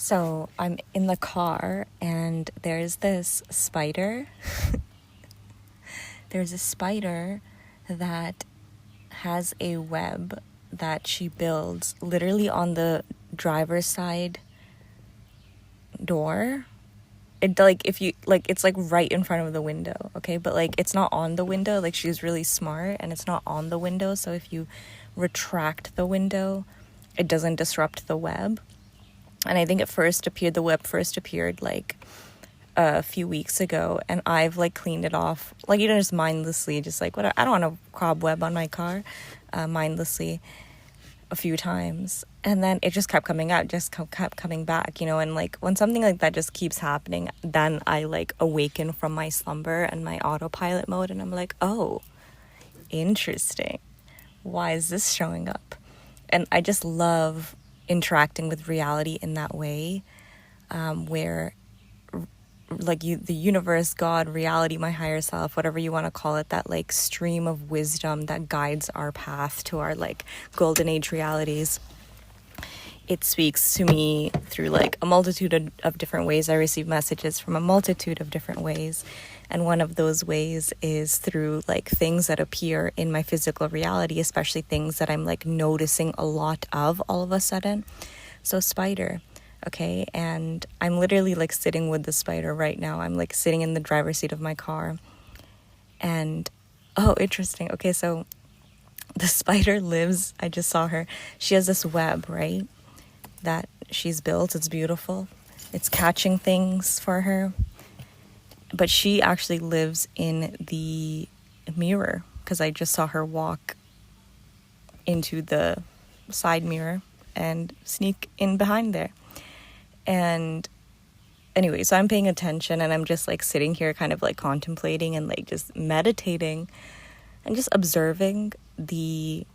So I'm in the car and there's this spider. There's a spider that has a web that she builds literally on the driver's side door. It if you it's right in front of the window, okay? But it's not on the window. She's really smart and it's not on the window, so if you retract the window, it doesn't disrupt the web. And I think the web first appeared a few weeks ago, and I've cleaned it off, just mindlessly, just what, I don't want a cobweb on my car, mindlessly a few times, and then it just kept coming out, kept coming back, and when something like that just keeps happening, then I awaken from my slumber and my autopilot mode, and I'm like, oh, interesting, why is this showing up? And I just love interacting with reality in that way, where the universe, God, reality, my higher self, whatever you want to call it, that stream of wisdom that guides our path to our golden age realities, it speaks to me through a multitude of different ways. I receive messages from a multitude of different ways, and one of those ways is through things that appear in my physical reality, especially things that I'm noticing a lot of all of a sudden. So spider, okay, and I'm literally sitting with the spider right now. I'm sitting in the driver's seat of my car, and oh, interesting. Okay, so the spider lives, I just saw her, she has this web, right, that she's built. It's beautiful, it's catching things for her, but she actually lives in the mirror, because I just saw her walk into the side mirror and sneak in behind there. And anyway, so I'm paying attention, and I'm just sitting here kind of contemplating and just meditating and just observing the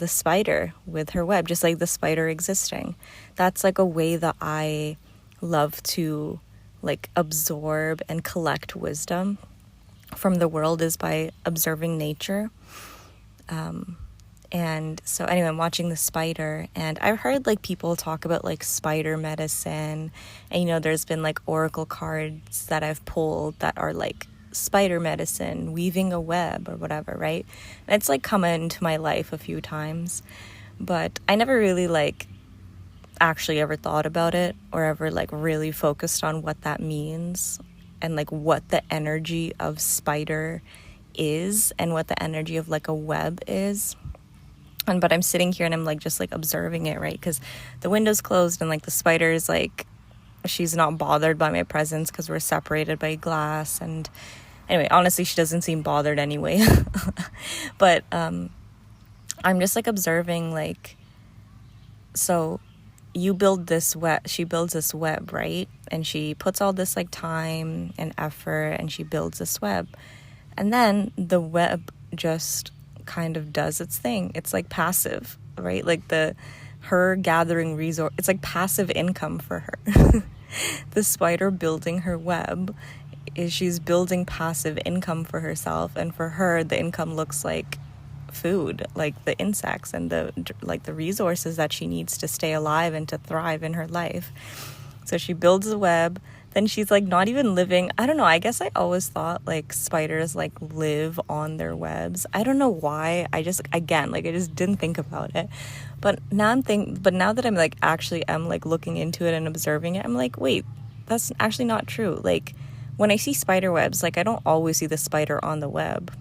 spider with her web, just the spider existing. That's a way that I love to absorb and collect wisdom from the world, is by observing nature. And so anyway, I'm watching the spider, and I've heard people talk about spider medicine, and there's been oracle cards that I've pulled that are spider medicine, weaving a web or whatever, right? And it's come into my life a few times, but I never really actually ever thought about it, or ever really focused on what that means, and what the energy of spider is, and what the energy of a web is. But I'm sitting here and I'm just observing it, right? Because the window's closed, and the spider is she's not bothered by my presence because we're separated by glass. And anyway, honestly, she doesn't seem bothered anyway. But I'm just observing, so you build this web, she builds this web, right? And she puts all this her and effort, and she builds this web, and then the web just kind of does its thing. It's passive, right? Her gathering resource, it's passive income for her. The spider building her web she's building passive income for herself, and for her the income looks like food, the insects and the resources that she needs to stay alive and to thrive in her life. So she builds a web, then she's not even living, I don't know, I guess I always thought spiders live on their webs. I don't know why. I just didn't think about it. But now that I'm actually I'm looking into it and observing it, I'm wait, that's actually not true. When I see spider webs, I don't always see the spider on the web.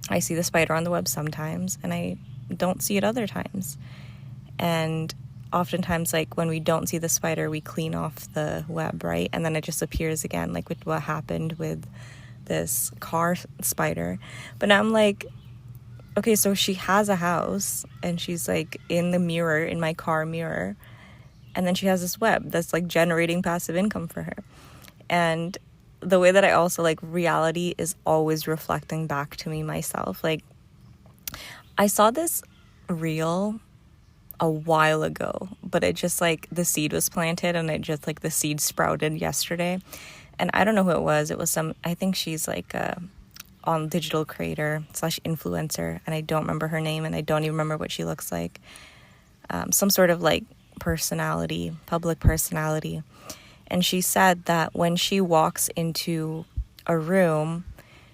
I see the spider on the web sometimes, and I don't see it other times. And oftentimes, when we don't see the spider, we clean off the web, right? And then it just appears again, with what happened with this car spider. But now I'm okay, so she has a house, and she's in the mirror, in my car mirror, and then she has this web that's generating passive income for her. And the way that I also reality is always reflecting back to me myself. I saw this reel a while ago, but it just the seed was planted, and it just the seed sprouted yesterday. And I don't know who it was. It was some, I think she's on digital creator / influencer, and I don't remember her name, and I don't even remember what she looks like. some sort of like personality, public personality. And she said that when she walks into a room,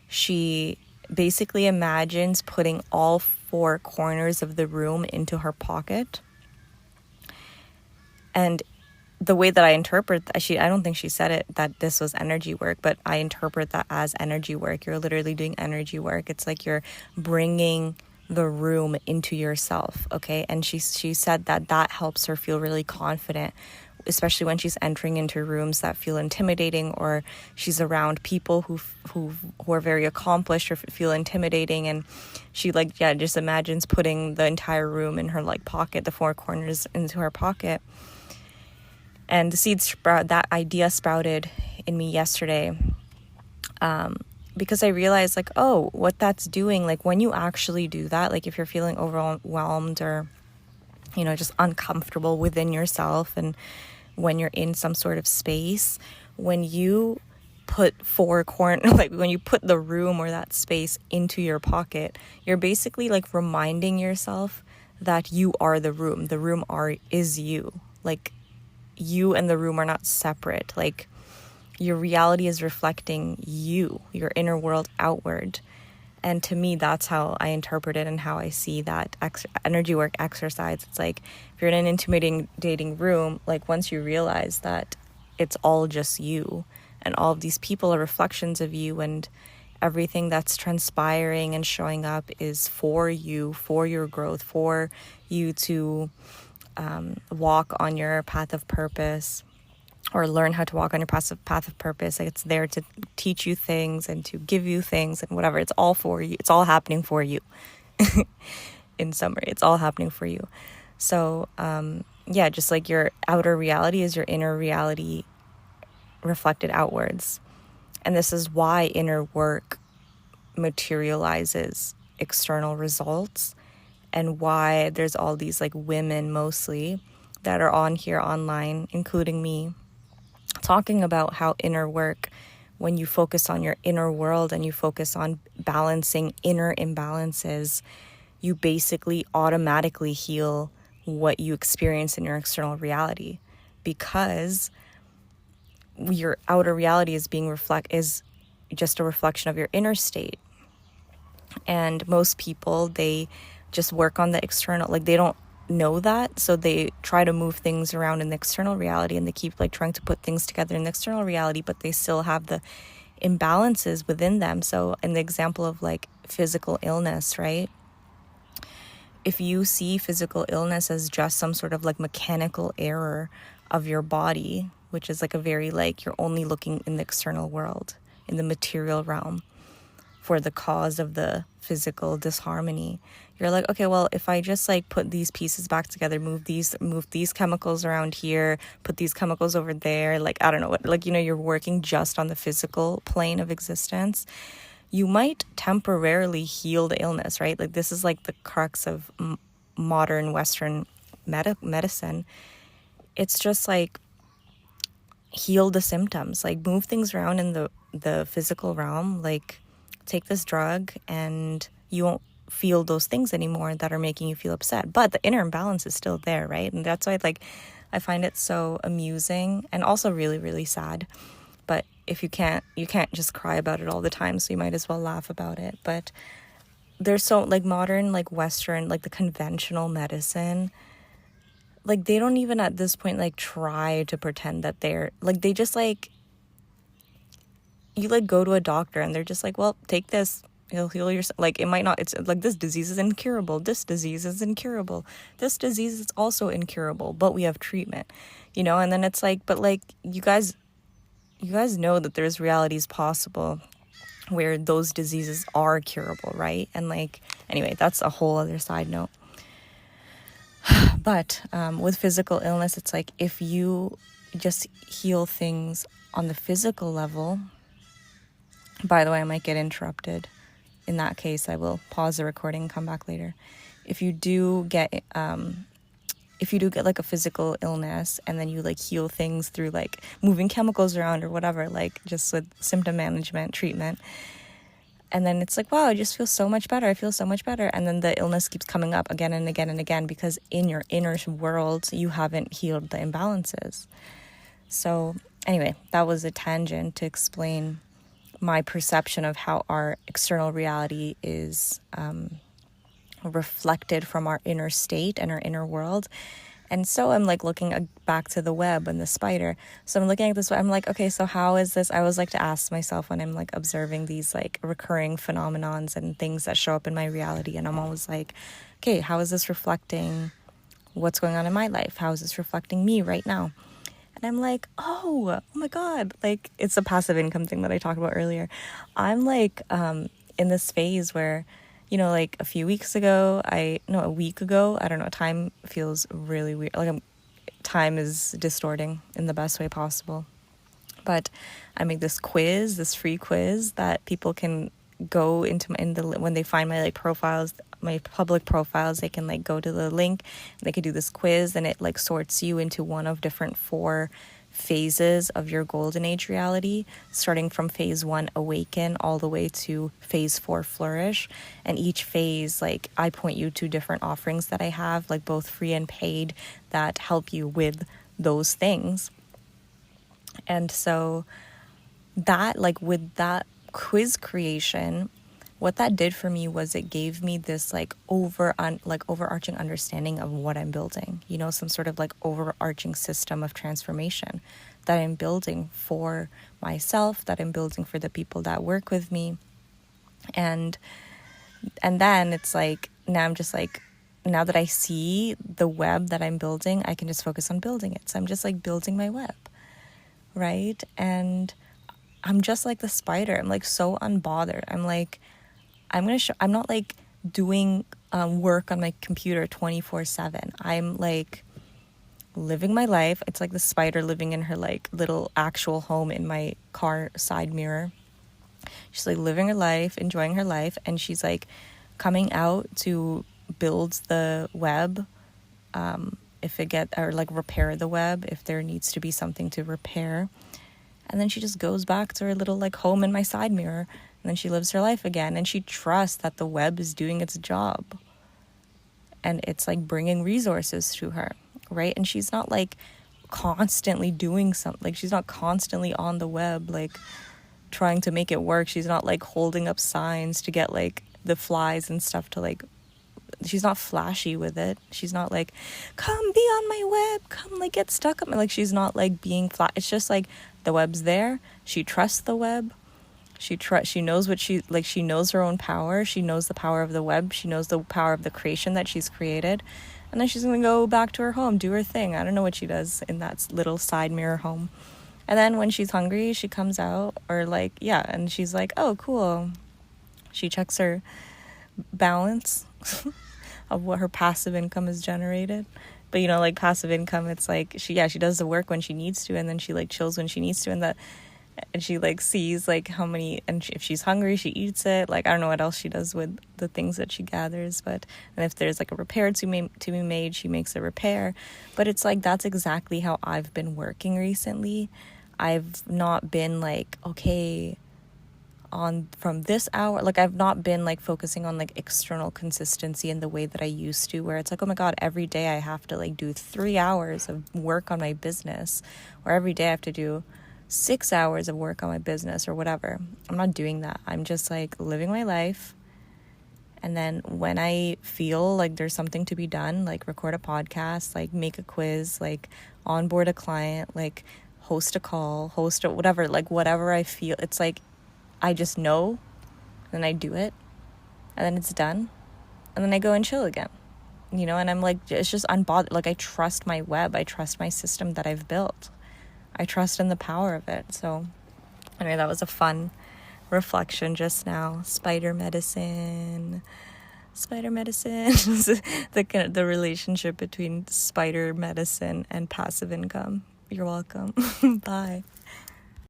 she basically imagines putting all four corners of the room into her pocket. And the way that I interpret that, I don't think she said it that this was energy work, but I interpret that as energy work. You're literally doing energy work. It's like you're bringing the room into yourself, okay? And she said that helps her feel really confident, especially when she's entering into rooms that feel intimidating, or she's around people who are very accomplished or feel intimidating, and she just imagines putting the entire room in her like pocket, the four corners into her pocket. And the that idea sprouted in me yesterday, because I realized like, oh, what that's doing, like when you actually do that, like if you're feeling overwhelmed or, just uncomfortable within yourself, and when you're in some sort of space, when you put like when you put the room or that space into your pocket, you're basically like reminding yourself that you are the room. The room is you. Like you and the room are not separate. Like your reality is reflecting you, your inner world outward. And to me, that's how I interpret it and how I see that energy work exercise. It's like if you're in an intimidating room, like once you realize that it's all just you and all of these people are reflections of you, and everything that's transpiring and showing up is for you, for your growth, for you to walk on your path of purpose, or learn how to walk on your path of purpose. Like it's there to teach you things and to give you things and whatever. It's all for you. It's all happening for you. In summary, it's all happening for you. So just like your outer reality is your inner reality reflected outwards. And this is why inner work materializes external results, and why there's all these like women mostly that are on here online, including me, talking about how inner work, when you focus on your inner world and you focus on balancing inner imbalances, you basically automatically heal what you experience in your external reality, because your outer reality is just a reflection of your inner state. And most people, they just work on the external, like they don't know that, so they try to move things around in the external reality, and they keep like trying to put things together in the external reality, but they still have the imbalances within them. So in the example of like physical illness, right? If you see physical illness as just some sort of like mechanical error of your body, which is like a very like you're only looking in the external world, in the material realm, for the cause of the physical disharmony, you're like, okay, well, if I just like put these pieces back together, move these chemicals around here, put these chemicals over there, like I don't know what, like you're working just on the physical plane of existence, you might temporarily heal the illness, right? Like this is like the crux of modern Western medicine. It's just like heal the symptoms, like move things around in the physical realm, like take this drug and you won't feel those things anymore that are making you feel upset. But the inner imbalance is still there, right? And that's why I find it so amusing and also really, really sad. But if you can't just cry about it all the time, so you might as well laugh about it. But there's so like modern, like Western, like the conventional medicine, like they don't even at this point like try to pretend that they're like, they just like, you like go to a doctor and they're just like, well, take this, it'll heal yourself. Like it might not, it's like this disease is incurable, this disease is incurable, this disease is also incurable, but we have treatment, and then it's like, but like you guys know that there's realities possible where those diseases are curable, right? And like, anyway, that's a whole other side note. But with physical illness, it's like if you just heal things on the physical level. By the way, I might get interrupted. In that case, I will pause the recording and come back later. If you do get like a physical illness and then you like heal things through like moving chemicals around or whatever, like just with symptom management, treatment, And then it's like, wow, I just feel so much better. I feel so much better. And then the illness keeps coming up again and again and again, because in your inner world, you haven't healed the imbalances. So anyway, that was a tangent to explain my perception of how our external reality is reflected from our inner state and our inner world. And so I'm like looking back to the web and the spider. So I'm looking at this, I'm like, okay, so how is this? I always like to ask myself when I'm like observing these like recurring phenomenons and things that show up in my reality. And I'm always like, okay, how is this reflecting what's going on in my life? How is this reflecting me right now? And I'm like, oh my God, like it's a passive income thing that I talked about earlier. I'm like in this phase where, you know, like a week ago, I don't know, time feels really weird. Like time is distorting in the best way possible. But I made this free quiz that people can go into when they find my like profiles, my public profiles, they can like go to the link, they can do this quiz, and it like sorts you into one of different 4 phases of your golden age reality, starting from phase 1, awaken, all the way to phase 4, flourish. And each phase, like I point you to different offerings that I have, like both free and paid, that help you with those things. And so that, like with that quiz creation, what that did for me was it gave me this like overarching understanding of what I'm building, you know, some sort of like overarching system of transformation that I'm building for myself, that I'm building for the people that work with me. And then it's like, now I'm just like, now that I see the web that I'm building, I can just focus on building it. So I'm just like building my web, right? And I'm just like the spider. I'm like so unbothered. I'm like, I'm not like doing work on my computer 24/7. I'm like living my life. It's like the spider living in her like little actual home in my car side mirror. She's like living her life, enjoying her life, and she's like coming out to build the web, or like repair the web if there needs to be something to repair. And then she just goes back to her little like home in my side mirror, and then she lives her life again, and she trusts that the web is doing its job and it's like bringing resources to her, right? And she's not like constantly doing something, like she's not constantly on the web like trying to make it work. She's not like holding up signs to get like the flies and stuff to like, she's not flashy with it. She's not like, come be on my web, come like get stuck on me. Like she's not like being flat. It's just like the web's there. She trusts the web. She knows she knows her own power. She knows the power of the web. She knows the power of the creation that she's created. And then she's going to go back to her home, do her thing. I don't know what she does in that little side mirror home. And then when she's hungry, she comes out, or like, yeah, and she's like, oh, cool. She checks her balance of what her passive income is generated. But, you know, like passive income, it's like she does the work when she needs to, and then she like chills when she needs to, and she like sees like how many, and if she's hungry, she eats it. Like I don't know what else she does with the things that she gathers, and if there's like a repair to be made, she makes a repair. But it's like that's exactly how I've been working recently. I've not been like, okay, from this hour, like I've not been like focusing on like external consistency in the way that I used to, where it's like, oh my God, every day I have to like do 3 hours of work on my business, or every day I have to do 6 hours of work on my business or whatever. I'm not doing that. I'm just like living my life. And then when I feel like there's something to be done, like record a podcast, like make a quiz, like onboard a client, like host a call, whatever, like whatever I feel, it's like I just know, and I do it, and then it's done, and then I go and chill again, you know. And I'm like, it's just unbothered. Like I trust my web. I trust my system that I've built. I trust in the power of it. So anyway, that was a fun reflection just now. Spider medicine, the relationship between spider medicine and passive income. You're welcome. Bye.